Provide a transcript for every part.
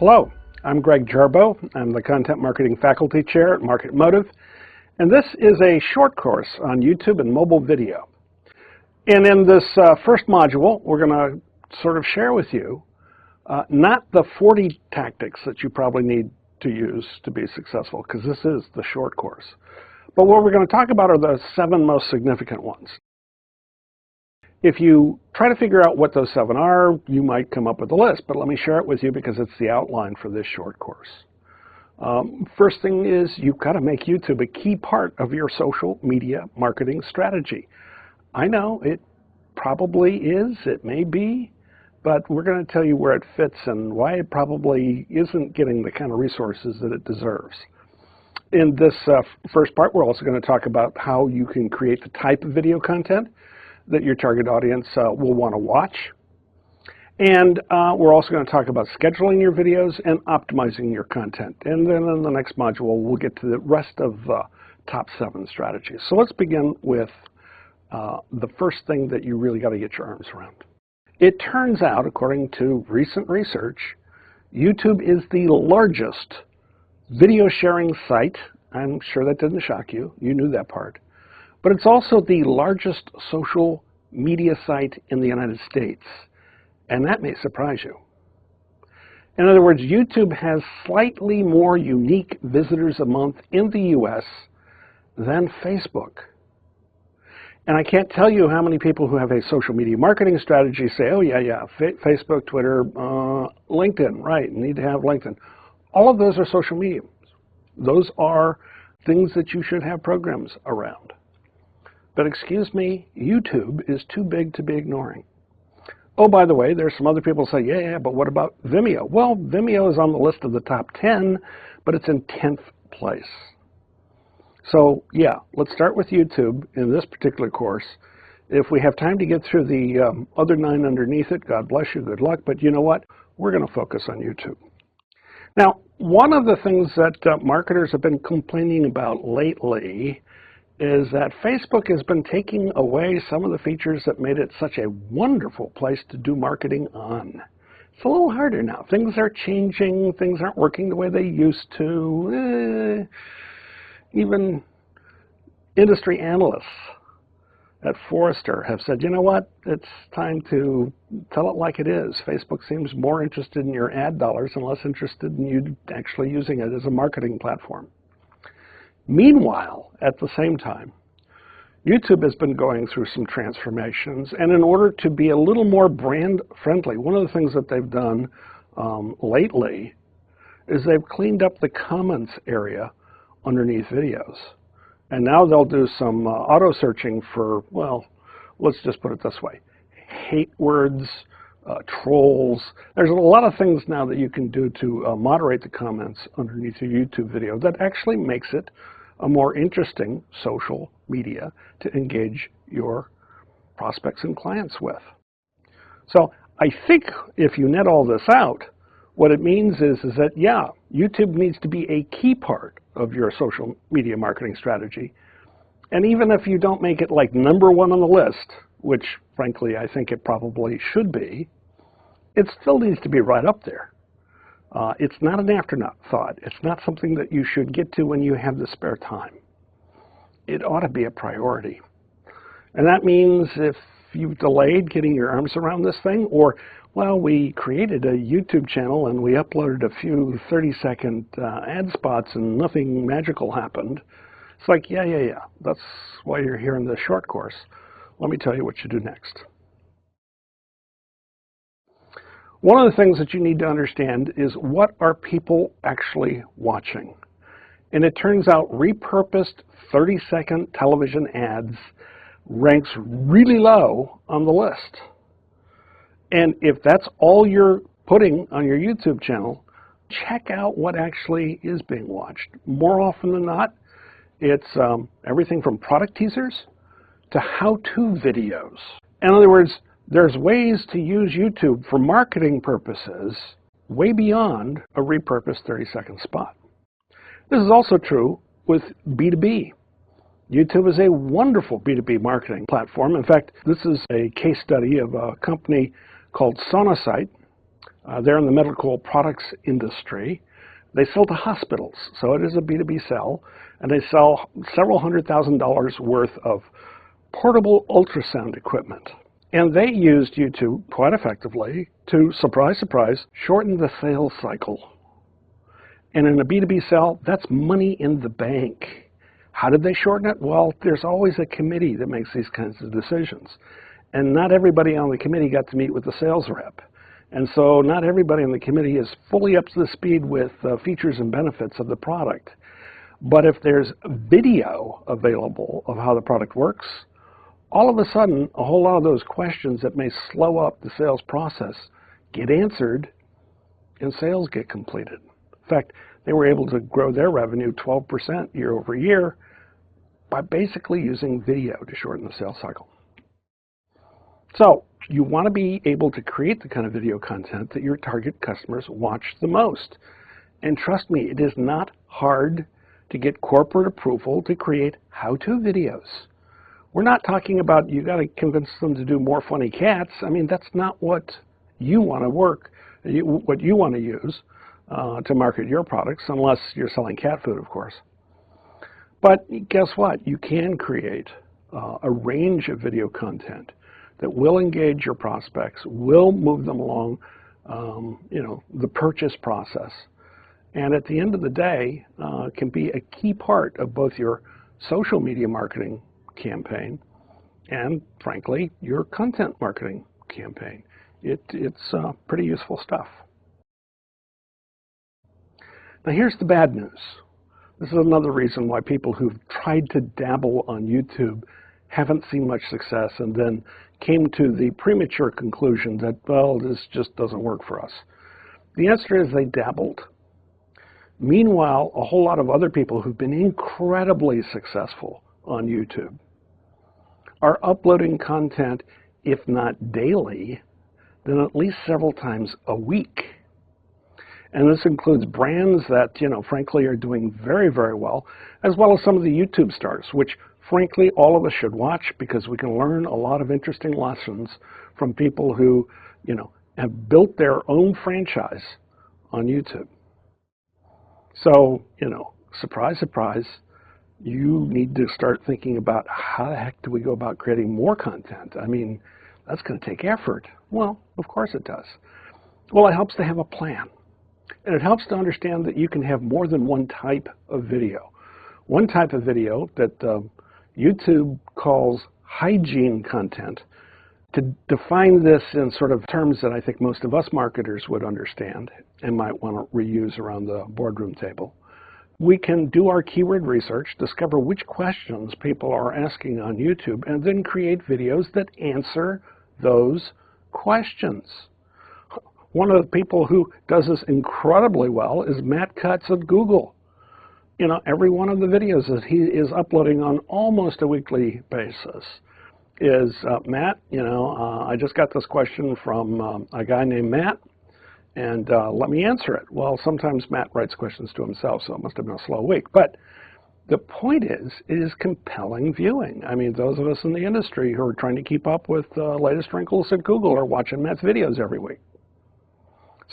Hello, I'm Greg Jarboe. I'm the Content Marketing Faculty Chair at Market Motive, and this is a short course on YouTube and mobile video. And in this first module, we're going to sort of share with you not the 40 tactics that you probably need to use to be successful, because this is the short course. But what we're going to talk about are the 7 most significant ones. If you try to figure out what those 7 are, you might come up with a list, but let me share it with you because it's the outline for this short course. First thing is you've got to make YouTube a key part of your social media marketing strategy. I know it probably is, it may be, but we're going to tell you where it fits and why it probably isn't getting the kind of resources that it deserves. In this first part, we're also going to talk about how you can create the type of video content that your target audience will want to watch. And we're also going to talk about scheduling your videos and optimizing your content. And then in the next module, we'll get to the rest of the top 7 strategies. So let's begin with the first thing that you really got to get your arms around. It turns out, according to recent research, YouTube is the largest video sharing site. I'm sure that didn't shock you. You knew that part. But it's also the largest social media site in the United States, and that may surprise you. In other words, YouTube has slightly more unique visitors a month in the US than Facebook. And I can't tell you how many people who have a social media marketing strategy say, oh yeah, Facebook, Twitter, LinkedIn, right, need to have LinkedIn. All of those are social media. Those are things that you should have programs around. But excuse me, YouTube is too big to be ignoring. Oh, by the way, there's some other people who say, yeah, but what about Vimeo? Well, Vimeo is on the list of the top 10, but it's in 10th place. So yeah, let's start with YouTube in this particular course. If we have time to get through the other 9 underneath it, God bless you, good luck. But you know what? We're going to focus on YouTube. Now, one of the things that marketers have been complaining about lately is that Facebook has been taking away some of the features that made it such a wonderful place to do marketing on. It's a little harder now. Things are changing. Things aren't working the way they used to. Even industry analysts at Forrester have said, you know what, it's time to tell it like it is. Facebook seems more interested in your ad dollars and less interested in you actually using it as a marketing platform. Meanwhile, at the same time, YouTube has been going through some transformations, and in order to be a little more brand friendly, one of the things that they've done lately is they've cleaned up the comments area underneath videos. And now they'll do some auto searching for, well, let's just put it this way, hate words, trolls. There's a lot of things now that you can do to moderate the comments underneath your YouTube video that actually makes it a more interesting social media to engage your prospects and clients with. So I think if you net all this out, what it means is that, yeah, YouTube needs to be a key part of your social media marketing strategy. And even if you don't make it like #1 on the list, which frankly I think it probably should be, it still needs to be right up there. It's not an afterthought. It's not something that you should get to when you have the spare time. It ought to be a priority. And that means if you've delayed getting your arms around this thing, or, well, we created a YouTube channel and we uploaded a few 30-second ad spots and nothing magical happened, it's like, yeah, that's why you're here in this short course. Let me tell you what you do next. One of the things that you need to understand is what are people actually watching? And it turns out repurposed 30-second television ads ranks really low on the list. And if that's all you're putting on your YouTube channel, check out what actually is being watched. More often than not, it's everything from product teasers to how-to videos. In other words, there's ways to use YouTube for marketing purposes way beyond a repurposed 30-second spot. This is also true with B2B. YouTube is a wonderful B2B marketing platform. In fact, this is a case study of a company called Sonosite. They're in the medical products industry. They sell to hospitals, so it is a B2B sell, and they sell several $100,000 worth of portable ultrasound equipment. And they used YouTube quite effectively to, surprise, surprise, shorten the sales cycle. And in a B2B sell, that's money in the bank. How did they shorten it? Well, there's always a committee that makes these kinds of decisions. And not everybody on the committee got to meet with the sales rep. And so not everybody on the committee is fully up to the speed with features and benefits of the product. But if there's video available of how the product works, all of a sudden, a whole lot of those questions that may slow up the sales process get answered and sales get completed. In fact, they were able to grow their revenue 12% year over year by basically using video to shorten the sales cycle. So you want to be able to create the kind of video content that your target customers watch the most. And trust me, it is not hard to get corporate approval to create how-to videos. We're not talking about you got to convince them to do more funny cats. I mean, that's not what you want to what you want to use to market your products, unless you're selling cat food, of course. But guess what? You can create a range of video content that will engage your prospects, will move them along, the purchase process, and at the end of the day, can be a key part of both your social media marketing campaign and, frankly, your content marketing campaign. It's pretty useful stuff. Now, here's the bad news. This is another reason why people who've tried to dabble on YouTube haven't seen much success and then came to the premature conclusion that, well, this just doesn't work for us. The answer is they dabbled. Meanwhile, a whole lot of other people who've been incredibly successful on YouTube are uploading content, if not daily, then at least several times a week. And this includes brands that, frankly, are doing very, very well as some of the YouTube stars, which, frankly, all of us should watch because we can learn a lot of interesting lessons from people who, have built their own franchise on YouTube. So, surprise, surprise, you need to start thinking about how the heck do we go about creating more content? I mean, that's going to take effort. Well, of course it does. Well, it helps to have a plan. And it helps to understand that you can have more than one type of video. One type of video that YouTube calls hygiene content. To define this in sort of terms that I think most of us marketers would understand and might want to reuse around the boardroom table, we can do our keyword research, discover which questions people are asking on YouTube, and then create videos that answer those questions. One of the people who does this incredibly well is Matt Cutts at Google. Every one of the videos that he is uploading on almost a weekly basis is, Matt, I just got this question from a guy named Matt, and let me answer it. Well, sometimes Matt writes questions to himself, so it must have been a slow week. But the point is, it is compelling viewing. I mean, those of us in the industry who are trying to keep up with the latest wrinkles at Google are watching Matt's videos every week.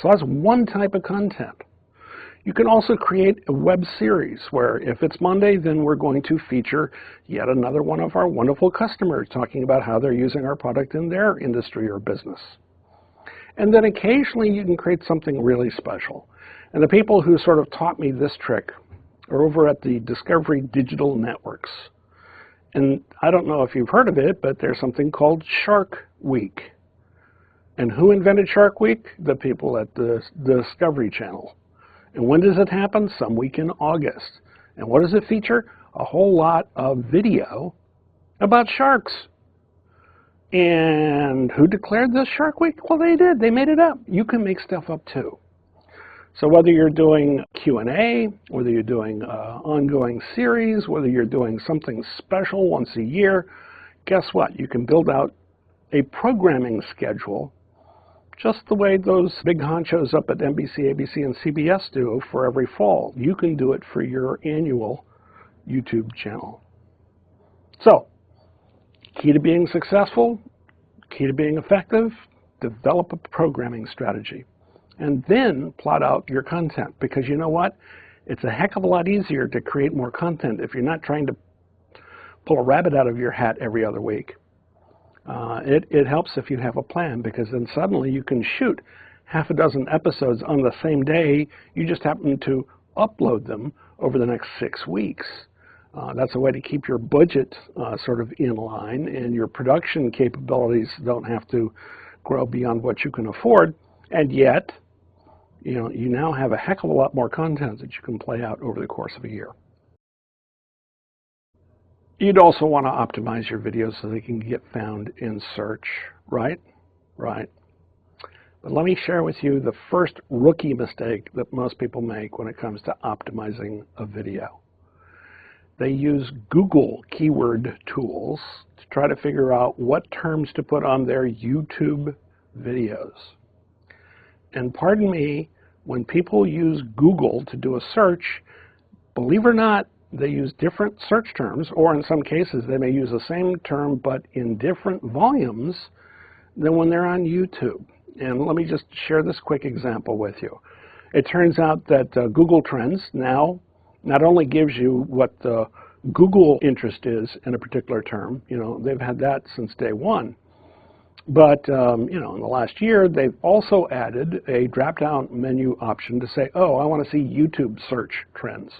So that's one type of content. You can also create a web series where if it's Monday, then we're going to feature yet another one of our wonderful customers talking about how they're using our product in their industry or business. And then occasionally you can create something really special. And the people who sort of taught me this trick are over at the Discovery Digital Networks. And I don't know if you've heard of it, but there's something called Shark Week. And who invented Shark Week? The people at the Discovery Channel. And when does it happen? Some week in August. And what does it feature? A whole lot of video about sharks. And who declared this Shark Week? Well, they did. They made it up. You can make stuff up too. So whether you're doing Q&A, whether you're doing an ongoing series, whether you're doing something special once a year, guess what? You can build out a programming schedule just the way those big honchos up at NBC, ABC, and CBS do for every fall. You can do it for your annual YouTube channel. So, key to being successful, key to being effective, develop a programming strategy. and then plot out your content, because you know what? It's a heck of a lot easier to create more content if you're not trying to pull a rabbit out of your hat every other week. It helps if you have a plan, because then suddenly you can shoot half a dozen episodes on the same day. You just happen to upload them over the next 6 weeks. That's a way to keep your budget sort of in line, and your production capabilities don't have to grow beyond what you can afford. And yet, you now have a heck of a lot more content that you can play out over the course of a year. You'd also want to optimize your videos so they can get found in search, right? Right. But let me share with you the first rookie mistake that most people make when it comes to optimizing a video. They use Google keyword tools to try to figure out what terms to put on their YouTube videos. And pardon me, when people use Google to do a search, believe it or not, they use different search terms, or in some cases they may use the same term but in different volumes than when they're on YouTube. And let me just share this quick example with you. It turns out that Google Trends now not only gives you what the Google interest is in a particular term, they've had that since day one, but in the last year they've also added a drop-down menu option to say, oh, I want to see YouTube search trends.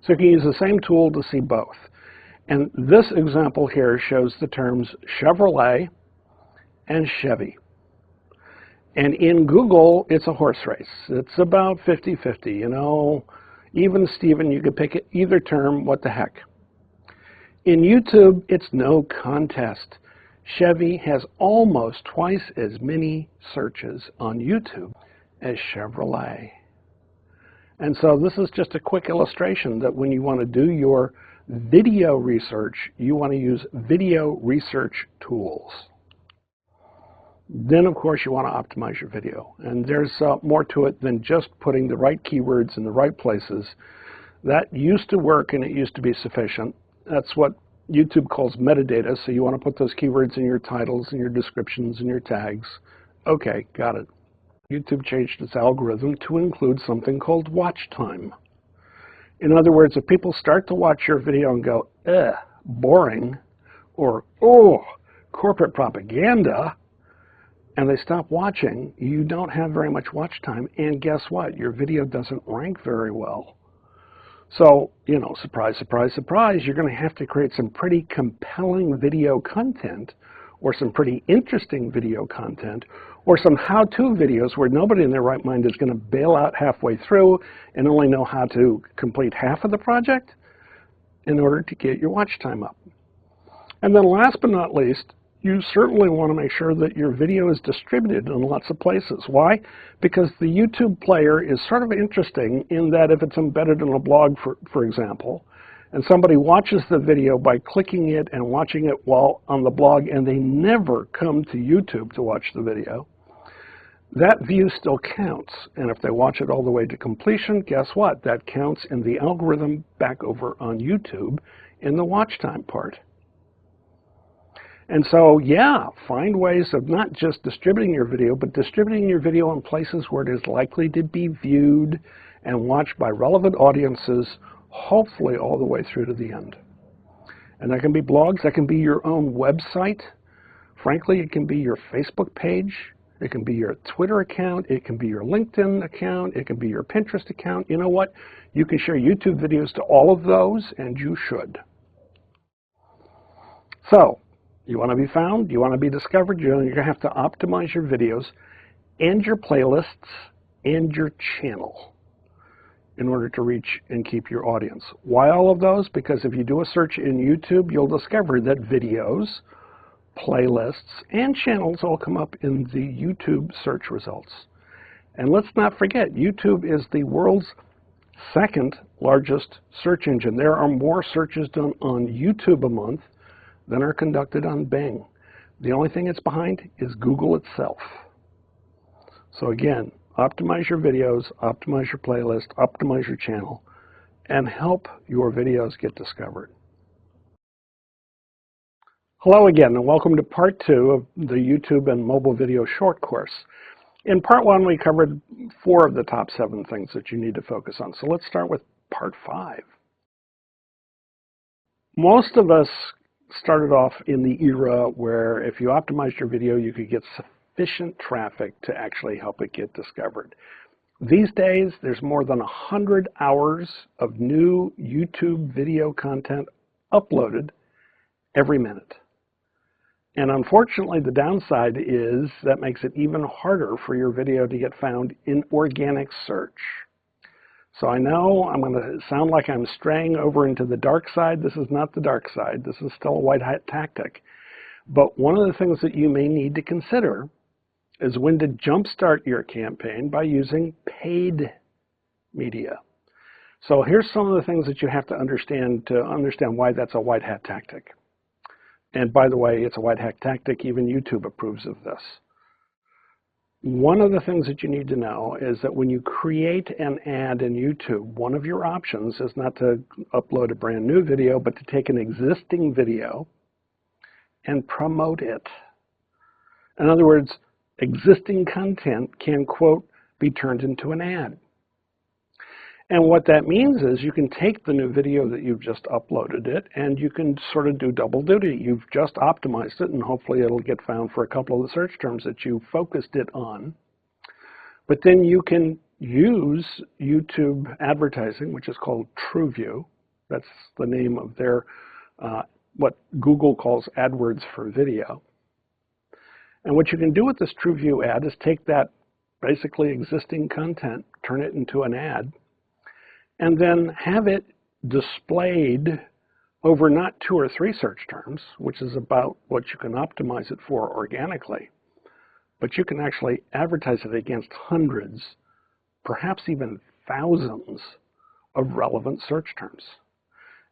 So you can use the same tool to see both. And this example here shows the terms Chevrolet and Chevy. And in Google, it's a horse race. It's about 50-50, Even Steven, you could pick either term, what the heck. In YouTube, it's no contest. Chevy has almost twice as many searches on YouTube as Chevrolet. And so this is just a quick illustration that when you want to do your video research, you want to use video research tools. Then, of course, you want to optimize your video. And there's more to it than just putting the right keywords in the right places. That used to work and it used to be sufficient. That's what YouTube calls metadata. So you want to put those keywords in your titles and your descriptions and your tags. Okay, got it. YouTube changed its algorithm to include something called watch time. In other words, if people start to watch your video and go, boring, or, oh, corporate propaganda, and they stop watching, you don't have very much watch time, and guess what? Your video doesn't rank very well. So, surprise, surprise, surprise, you're going to have to create some pretty compelling video content, or some pretty interesting video content, or some how-to videos where nobody in their right mind is going to bail out halfway through and only know how to complete half of the project in order to get your watch time up. And then last but not least, you certainly want to make sure that your video is distributed in lots of places. Why? Because the YouTube player is sort of interesting in that if it's embedded in a blog, for example, and somebody watches the video by clicking it and watching it while on the blog, and they never come to YouTube to watch the video, that view still counts. And if they watch it all the way to completion, guess what? That counts in the algorithm back over on YouTube in the watch time part. And so, yeah, find ways of not just distributing your video, but distributing your video in places where it is likely to be viewed and watched by relevant audiences, hopefully all the way through to the end. And that can be blogs, that can be your own website. Frankly, it can be your Facebook page, it can be your Twitter account, it can be your LinkedIn account, it can be your Pinterest account. You know what? You can share YouTube videos to all of those, and you should. So, you want to be found, you want to be discovered, you're going to have to optimize your videos and your playlists and your channel in order to reach and keep your audience. Why all of those? Because if you do a search in YouTube, you'll discover that videos, playlists, and channels all come up in the YouTube search results. And let's not forget, YouTube is the world's second largest search engine. There are more searches done on YouTube a month than are conducted on Bing. The only thing it's behind is Google itself. So again, optimize your videos, optimize your playlist, optimize your channel, and help your videos get discovered. Hello again, and welcome to part 2 of the YouTube and mobile video short course. In part one, we covered 4 of the top 7 things that you need to focus on. So let's start with part 5. Most of us started off in the era where if you optimized your video, you could get sufficient traffic to actually help it get discovered. These days, there's more than 100 hours of new YouTube video content uploaded every minute. And unfortunately, the downside is that makes it even harder for your video to get found in organic search. So I know I'm going to sound like I'm straying over into the dark side. This is not the dark side. This is still a white hat tactic. But one of the things that you may need to consider is when to jumpstart your campaign by using paid media. So here's some of the things that you have to understand why that's a white hat tactic. And by the way, it's a white hat tactic. Even YouTube approves of this. One of the things that you need to know is that when you create an ad in YouTube, one of your options is not to upload a brand new video, but to take an existing video and promote it. In other words, existing content can, quote, be turned into an ad. And what that means is you can take the new video that you've just uploaded it and you can sort of do double duty. You've just optimized it and hopefully it'll get found for a couple of the search terms that you focused it on. But then you can use YouTube advertising, which is called TrueView. That's the name of their, what Google calls AdWords for video. And what you can do with this TrueView ad is take that basically existing content, turn it into an ad, and then have it displayed over not 2 or 3 search terms, which is about what you can optimize it for organically, but you can actually advertise it against hundreds, perhaps even thousands of relevant search terms.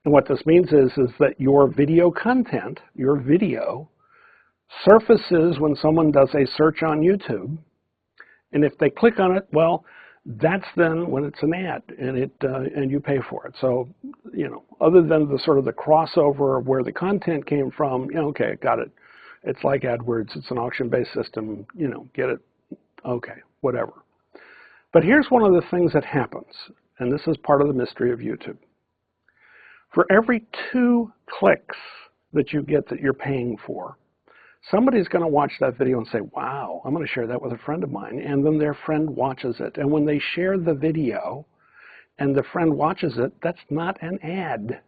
And what this means is that your video content, your video, surfaces when someone does a search on YouTube, and if they click on it, well, that's then when it's an ad, and you pay for it. So, you know, other than the sort of the crossover of where the content came from, you know, okay, got it. It's like AdWords. It's an auction-based system. You know, get it. Okay, whatever. But here's one of the things that happens, and this is part of the mystery of YouTube. For every 2 clicks that you get that you're paying for, somebody's going to watch that video and say, wow, I'm going to share that with a friend of mine. And then their friend watches it. And when they share the video and the friend watches it, that's not an ad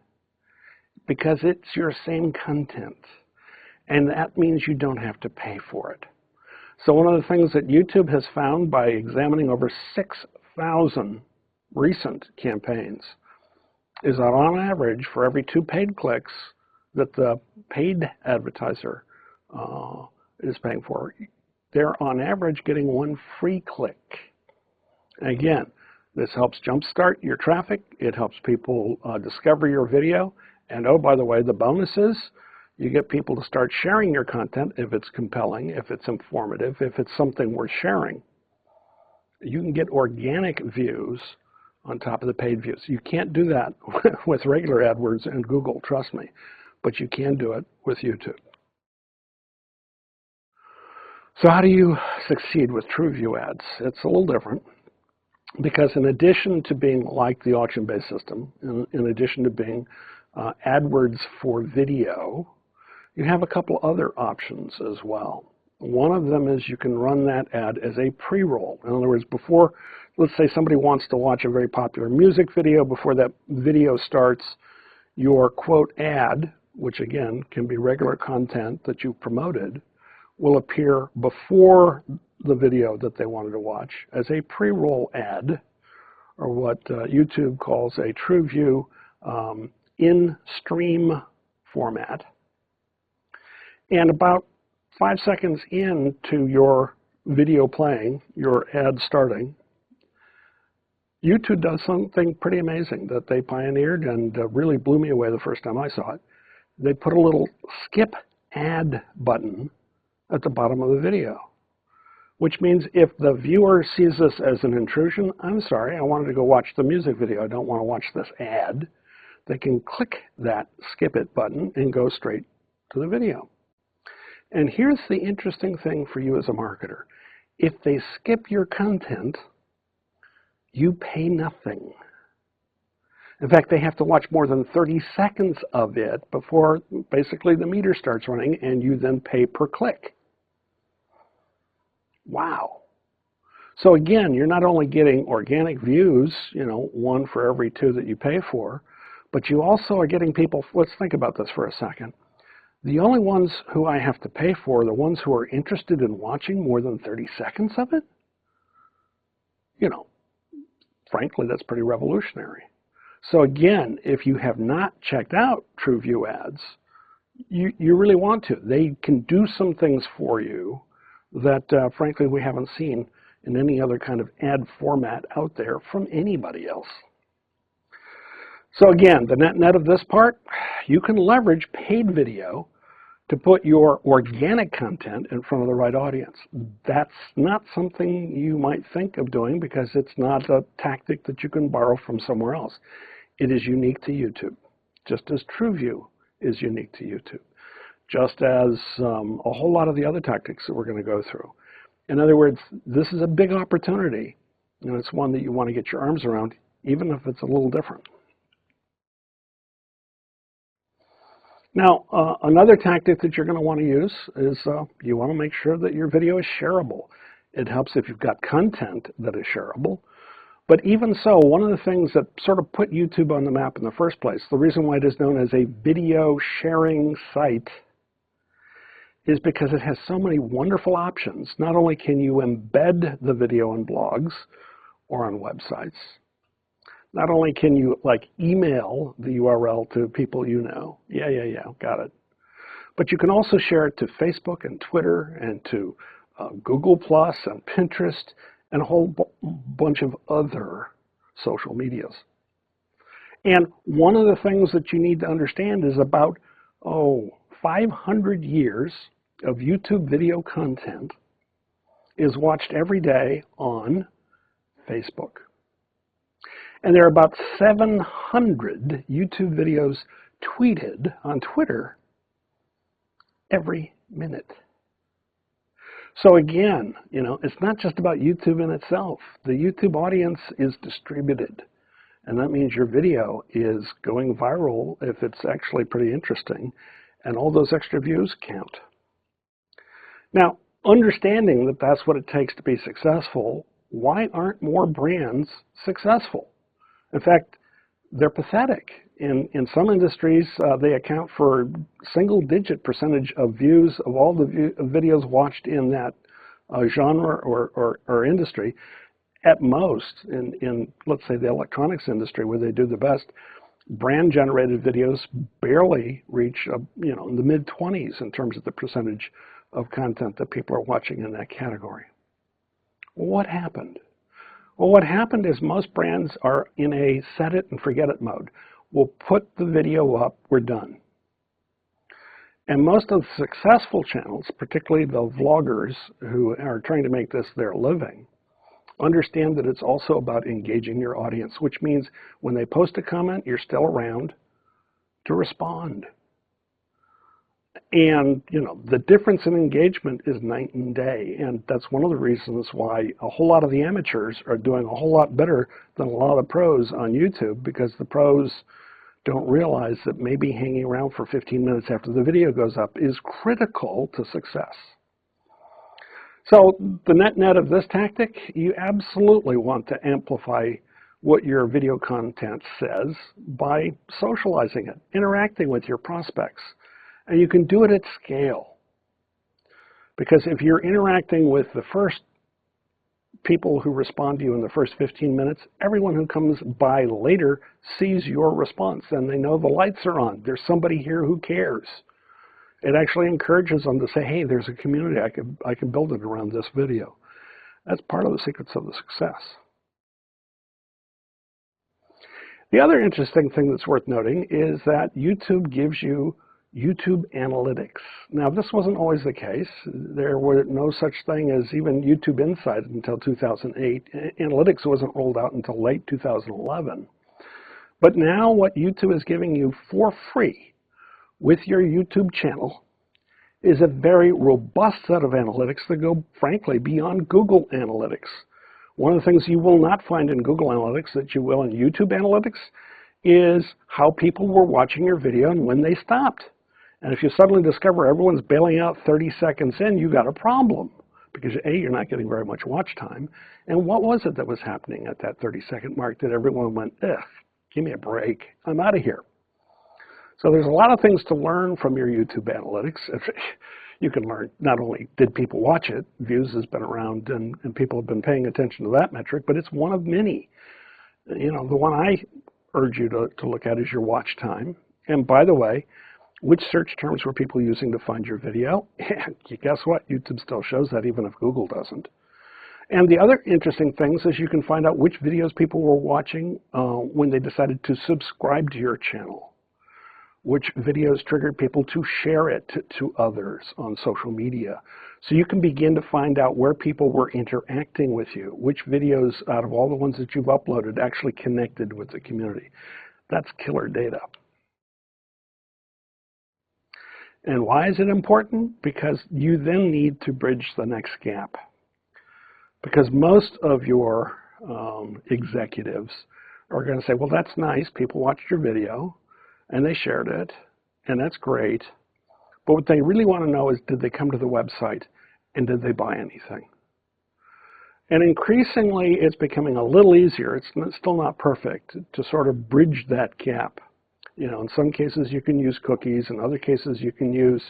because it's your same content. And that means you don't have to pay for it. So one of the things that YouTube has found by examining over 6,000 recent campaigns is that on average, for every 2 paid clicks that the paid advertiser is paying for, they're on average getting 1 free click. Again, this helps jumpstart your traffic. It helps people discover your video. And oh, by the way, the bonus is you get people to start sharing your content if it's compelling, if it's informative, if it's something worth sharing. You can get organic views on top of the paid views. You can't do that with regular AdWords and Google, trust me, but you can do it with YouTube. So how do you succeed with TrueView ads? It's a little different because in addition to being like the auction-based system, in addition to being AdWords for video, you have a couple other options as well. One of them is you can run that ad as a pre-roll. In other words, before, let's say somebody wants to watch a very popular music video, before that video starts, your quote ad, which again can be regular content that you've promoted, will appear before the video that they wanted to watch as a pre-roll ad, or what YouTube calls a TrueView in-stream format. And about 5 seconds into your video playing, your ad starting, YouTube does something pretty amazing that they pioneered and really blew me away the first time I saw it. They put a little skip ad button at the bottom of the video, which means if the viewer sees this as an intrusion, I'm sorry, I wanted to go watch the music video, I don't want to watch this ad, they can click that skip it button and go straight to the video. And here's the interesting thing for you as a marketer. if they skip your content, you pay nothing. In fact, they have to watch more than 30 seconds of it before basically the meter starts running, and you then pay per click. Wow. So again, you're not only getting organic views, one for every 2 that you pay for, but you also are getting people. Let's think about this for a second. The only ones who I have to pay for are the ones who are interested in watching more than 30 seconds of it. Frankly, that's pretty revolutionary. So again, if you have not checked out TrueView Ads, you really want to. They can do some things for you that, frankly, we haven't seen in any other kind of ad format out there from anybody else. So again, the net of this part, you can leverage paid video to put your organic content in front of the right audience. That's not something you might think of doing because it's not a tactic that you can borrow from somewhere else. It is unique to YouTube, just as TrueView is unique to YouTube, just as a whole lot of the other tactics that we're going to go through. In other words, this is a big opportunity, and it's one that you want to get your arms around, even if it's a little different. Now, another tactic that you're going to want to use is you want to make sure that your video is shareable. It helps if you've got content that is shareable. But even so, one of the things that sort of put YouTube on the map in the first place, the reason why it is known as a video sharing site, is because it has so many wonderful options. Not only can you embed the video in blogs or on websites, not only can you email the URL to people you know, yeah, got it, but you can also share it to Facebook and Twitter and to Google Plus and Pinterest and a whole bunch of other social medias. And one of the things that you need to understand is about 500 years of YouTube video content is watched every day on Facebook. And there are about 700 YouTube videos tweeted on Twitter every minute. So again, it's not just about YouTube in itself. The YouTube audience is distributed. And that means your video is going viral if it's actually pretty interesting. And all those extra views count. Now, understanding that that's what it takes to be successful, why aren't more brands successful? In fact, they're pathetic. In some industries, they account for single-digit percentage of views of all the videos watched in that genre or industry. At most, in let's say the electronics industry, where they do the best, brand-generated videos barely reach in the mid-20s in terms of the percentage of content that people are watching in that category. Well, what happened? Well, what happened is most brands are in a set it and forget it mode. We'll put the video up, we're done. And most of the successful channels, particularly the vloggers who are trying to make this their living, understand that it's also about engaging your audience, which means when they post a comment, you're still around to respond. And, the difference in engagement is night and day. And that's one of the reasons why a whole lot of the amateurs are doing a whole lot better than a lot of pros on YouTube, because the pros don't realize that maybe hanging around for 15 minutes after the video goes up is critical to success. So the net of this tactic, you absolutely want to amplify what your video content says by socializing it, interacting with your prospects. And you can do it at scale. Because if you're interacting with the first people who respond to you in the first 15 minutes, everyone who comes by later sees your response and they know the lights are on. There's somebody here who cares. It actually encourages them to say, hey, there's a community, I can build it around this video. That's part of the secrets of the success. The other interesting thing that's worth noting is that YouTube gives you YouTube Analytics. Now, this wasn't always the case. There were no such thing as even YouTube Insight until 2008. Analytics wasn't rolled out until late 2011. But now what YouTube is giving you for free with your YouTube channel is a very robust set of analytics that go, frankly, beyond Google Analytics. One of the things you will not find in Google Analytics that you will in YouTube Analytics is how people were watching your video and when they stopped. And if you suddenly discover everyone's bailing out 30 seconds in, you got a problem. Because A, you're not getting very much watch time. And what was it that was happening at that 30-second mark that everyone went, ugh, give me a break, I'm out of here. So there's a lot of things to learn from your YouTube analytics. You can learn not only did people watch it, views has been around and people have been paying attention to that metric, but it's one of many. You know, the one I urge you to look at is your watch time. And by the way, which search terms were people using to find your video? And guess what? YouTube still shows that even if Google doesn't. And the other interesting things is you can find out which videos people were watching when they decided to subscribe to your channel. Which videos triggered people to share it to others on social media. So you can begin to find out where people were interacting with you, which videos out of all the ones that you've uploaded actually connected with the community. That's killer data. And why is it important? Because you then need to bridge the next gap. Because most of your executives are going to say, well, that's nice, people watched your video, and they shared it, and that's great. But what they really want to know is, did they come to the website, and did they buy anything? And increasingly, it's becoming a little easier. It's still not perfect to sort of bridge that gap. You know, in some cases, you can use cookies. In other cases, you can use,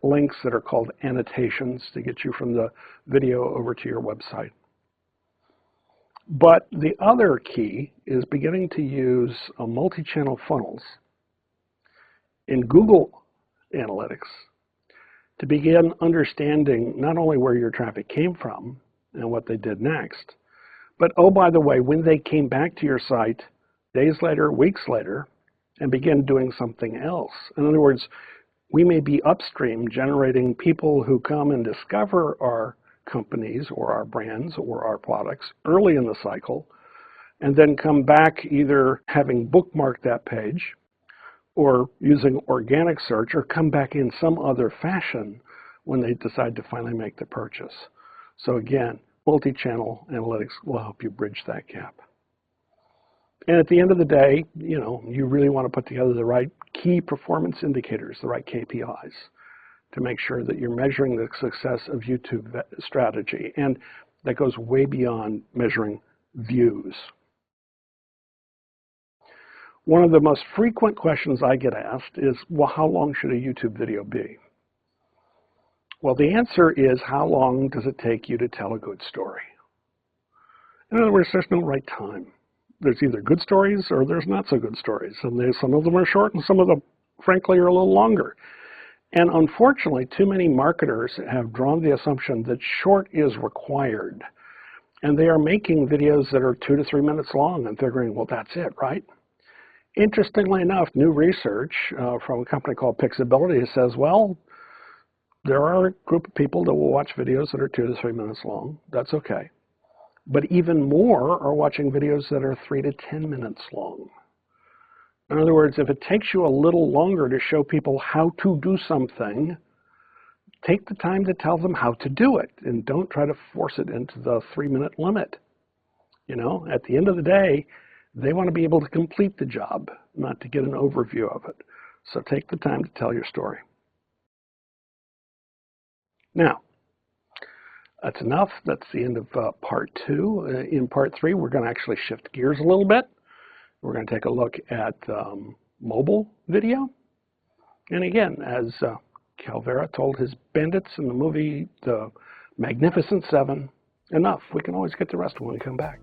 links that are called annotations to get you from the video over to your website. But the other key is beginning to use multi-channel funnels in Google Analytics to begin understanding not only where your traffic came from and what they did next, but, oh, by the way, when they came back to your site days later, weeks later, and begin doing something else. In other words, we may be upstream generating people who come and discover our companies or our brands or our products early in the cycle, and then come back either having bookmarked that page or using organic search, or come back in some other fashion when they decide to finally make the purchase. So again, multi-channel analytics will help you bridge that gap. And at the end of the day, you really want to put together the right key performance indicators, the right KPIs, to make sure that you're measuring the success of YouTube strategy. And that goes way beyond measuring views. One of the most frequent questions I get asked is, well, how long should a YouTube video be? Well, the answer is, how long does it take you to tell a good story? In other words, there's no right time. There's either good stories or there's not so good stories. And some of them are short and some of them, frankly, are a little longer. And unfortunately, too many marketers have drawn the assumption that short is required. And they are making videos that are 2 to 3 minutes long and figuring, well, that's it, right? Interestingly enough, new research from a company called Pixability says, well, there are a group of people that will watch videos that are 2 to 3 minutes long. That's okay. But even more are watching videos that are 3 to 10 minutes long. In other words, if it takes you a little longer to show people how to do something, take the time to tell them how to do it, and don't try to force it into the 3-minute limit. At the end of the day, they want to be able to complete the job, not to get an overview of it. So take the time to tell your story. Now, that's enough. That's the end of part 2. In part 3, we're going to actually shift gears a little bit. We're going to take a look at mobile video. And again, as Calvera told his bandits in the movie The Magnificent Seven, enough. We can always get the rest when we come back.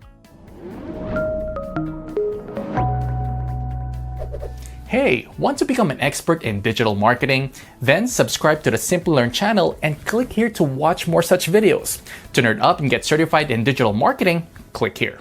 Hey, want to become an expert in digital marketing? Then subscribe to the Simplilearn channel and click here to watch more such videos. To nerd up and get certified in digital marketing, click here.